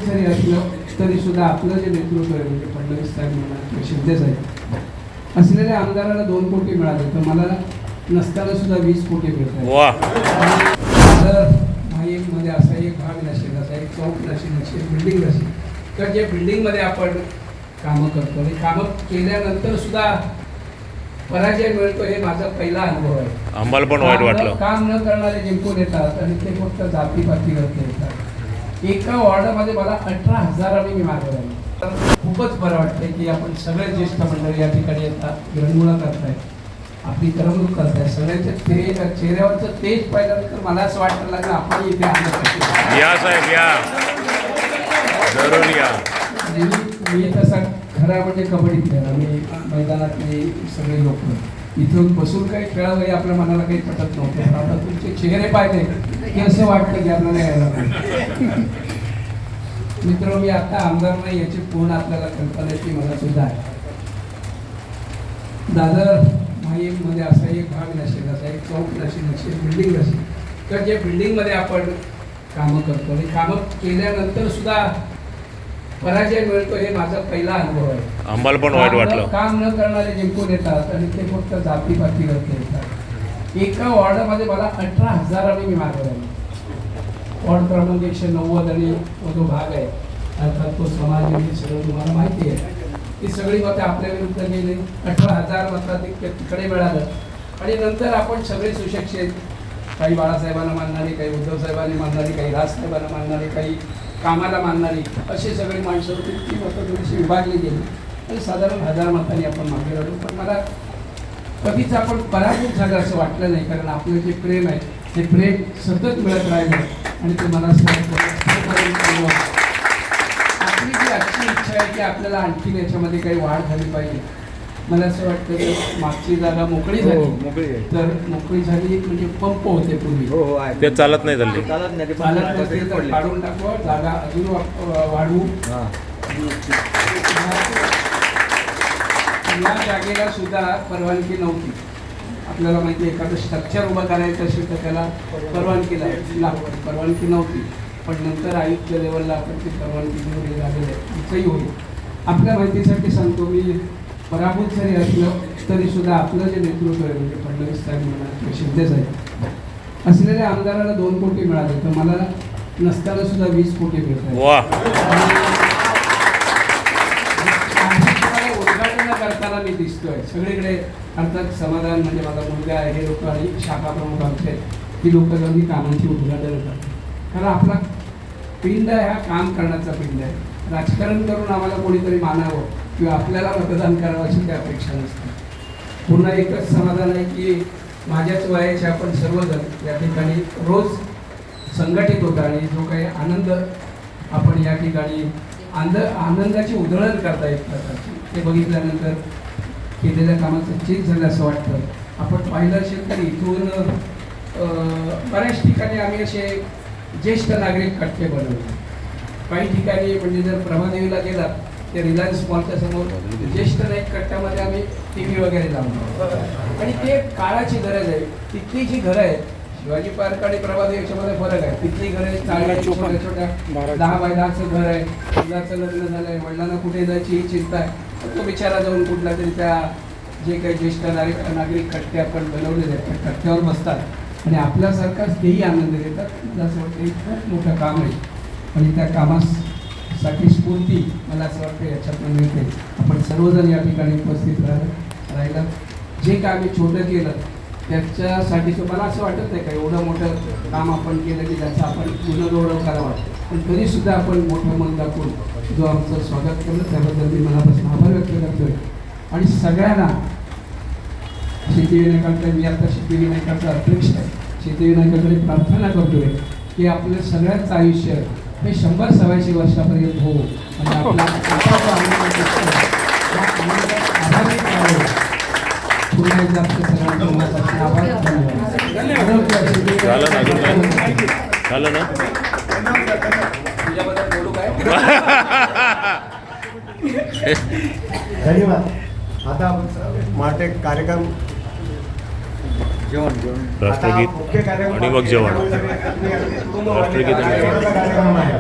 जरी असलं तरी सुद्धा आपलं जे नेतृत्व आहे म्हणजे फडणवीस साहेब म्हणा किंवा शिंदे साहेब असलेल्या आमदाराला 2 कोटी मिळाले तर मला नसताना सुद्धा 20 कोटी मिळतात. मध्ये असा एक भाग नसेल, असा एक चौक नसेल, बिल्डिंग नसेल तर जे बिल्डिंगमध्ये आपण कामं करतो आणि कामं केल्यानंतर सुद्धा पराजय मिळतो हे माझा पहिला अनुभव आहे. आम्हाला पण वाईट वाटलं. काम न करणारे जिंकून येतात आणि ते फक्त जातीपातीवरती येतात. एका वॉर्डामध्ये मला 18,000 मी मागे राहिलो. तर खूपच बरं वाटतंय की आपण सगळे ज्येष्ठ मंडळी या ठिकाणी येतात, विरंगुळा करतायत, आपली करमणूक करतायत. सगळ्यांच्या चेहऱ्यावरचं तेज पाहिल्यानंतर मला असं वाटायला लागलं आपण इथे आलं पाहिजे. या साहेब या, जरूर या. मी तसा खरा म्हणजे कबड्डी खेळला. मी मैदानातले सगळे लोक इथून बसून काही खेळावं हे आपल्या मनाला काही पटत नव्हतं. पण आता तुमचे चेहरे पाहिले की असं वाटतं की आपल्याला यायला पाहिजे. मित्र, मी आता आमदार नाही याची पूर्ण आपल्याला कल्पनेची मला सुद्धा आहे. दादर मध्ये असा एक भाग नसेल, असा एक चौक नसेल, बिल्डिंग नसेल तर जे बिल्डिंगमध्ये आपण कामं करतो आणि कामं केल्यानंतर सुद्धा पराजय मिळतो हे माझा पहिला अनुभव आहे. आम्हाला पण वाईट वाटलं. काम न करणारे जिंकून येतात आणि ते फक्त जातीपातीवरती येतात. एका वॉर्डामध्ये मला 18,000 मी मागे राहिलो. वॉर्ड क्रमांक 190 आणि जो भाग आहे अर्थात तो समाज सगळं तुम्हाला माहिती आहे. ती सगळी मतं आपल्या विरुद्ध गेली. 18,000 मताधिक्य तिकडे मिळालं आणि नंतर आपण सगळे सुशिक्षित, काही बाळासाहेबांना मानणारी, काही उद्धव साहेबांनी मानणारी, काही राजसाहेबांना मानणारी, काही कामाला मानणारी, अशी सगळी माणसं होती. ती मतं थोडीशी विभागली गेली आणि साधारण 1000 मतांनी आपण मागे राहिलो. पण मला कधीच आपण पराभूत झालं असं वाटलं नाही, कारण आपलं जे प्रेम आहे ते प्रेम सतत मिळत राहिलं आणि ते मला आपली जी अशी इच्छा आहे की आपल्याला आणखीन याच्यामध्ये काही वाढ झाली पाहिजे. मला असं वाटतं की मागची जागा मोकळी झाली तर मोकळी झाली म्हणजे पंप होते पूर्वी, ते चालत नाही झाले, चालत नसतील तर काढून टाकू, जागा अजून वाढवू. या जागेला सुद्धा परवानगी नव्हती. आपल्याला माहिती आहे एखादं स्ट्रक्चर उभं करायचं असेल तर त्याला परवानगी लागते, परवानगी नव्हती. पण नंतर आयुक्त लेवलला आपण ती परवानगी घेऊन झालेलं आहे, इथंही होईल. आपल्या माहितीसाठी सांगतो, मी पराभूत जरी असलं तरी सुद्धा आपलं जे नेतृत्व आहे म्हणजे फडणवीस साहेब म्हणा किंवा शिंदे साहेब असलेल्या आमदाराला 2 कोटी मिळाले तर मला नसताना सुद्धा 20 कोटी मिळतात. उद्घाटन करताना मी दिसतोय सगळीकडे. अर्थात समाधान म्हणजे माझा मुलगा आहे, हे लोक आणि शाखा प्रमुख आमचे ती लोक जाऊन कामांची उद्घाटन करतात. कारण आपला पिंड आहे हा काम करण्याचा पिंड आहे. राजकारण करून आम्हाला कोणीतरी मानावं किंवा आपल्याला मतदान करावं अशी काही अपेक्षा नसते. पुन्हा एकच समाधान आहे की माझ्याच वयाचे आपण सर्वजण या ठिकाणी रोज संघटित होता आणि जो काही आनंद आपण या ठिकाणी आनंदाची उधळण करता एक प्रकारची ते बघितल्यानंतर केलेल्या कामाचं चेक झालं असं वाटतं. आपण पाहिलं असेल तर इथून बऱ्याच ठिकाणी आम्ही असे ज्येष्ठ नागरिक कट्टे बनवले. काही ठिकाणी म्हणजे जर प्रभादेवीला गेलात ते रिलायन्स मॉलच्या समोर ज्येष्ठ नागरिक कट्ट्यामध्ये आम्ही TV वगैरे लावतो आणि ते काळाची गरज आहे. तिथली जी घरं आहेत शिवाजी पार्क आणि प्रभादेवी याच्यामध्ये फरक आहे. तिथली घरं चांगल्या छोट्या छोट्या 10 बाय 10चं घर आहे, मुलाचं लग्न झालं आहे, वडिलांना कुठे जायची ही चिंता आहे. तो बिचारा जाऊन कुठला तरी त्या जे काही ज्येष्ठ नागरिक कट्टे आपण बनवलेले आहेत त्या कट्ट्यावर बसतात आणि आपल्यासारखाच तेही आनंद घेतात. मला असं वाटतं हे खूप मोठं काम आहे आणि त्या कामासाठी स्फूर्ती मला असं वाटतं याच्यातून मिळते. आपण सर्वजण या ठिकाणी उपस्थित राहिला. जे काय आम्ही छोटं केलं त्याच्यासाठी मला असं वाटत नाही का एवढं मोठं काम आपण केलं की ज्याचं आपण गुणगौरव करावा. पण तरीसुद्धा आपण मोठं मन दाखवून जो आमचं स्वागत केलं त्याबद्दल मी मनापासून आभार व्यक्त करतोय. आणि सगळ्यांना सिद्धिविनायकाकडे मी आता सिद्धिविनायकाचा अध्यक्ष आहे. सिद्धिविनायकाकडे प्रार्थना करतोय की आपलं सगळ्यांचं आयुष्य हे 100-125 वर्षापर्यंत हो आणि आपला पुन्हा एकदा सगळ्यांना आभार. झालं ना तुझ्याबद्दल बोलू काय? धन्यवाद. आता माझे कार्यक्रम राष्ट्रगीत आणि मग जेवण. राष्ट्रगीत आणि जेवण.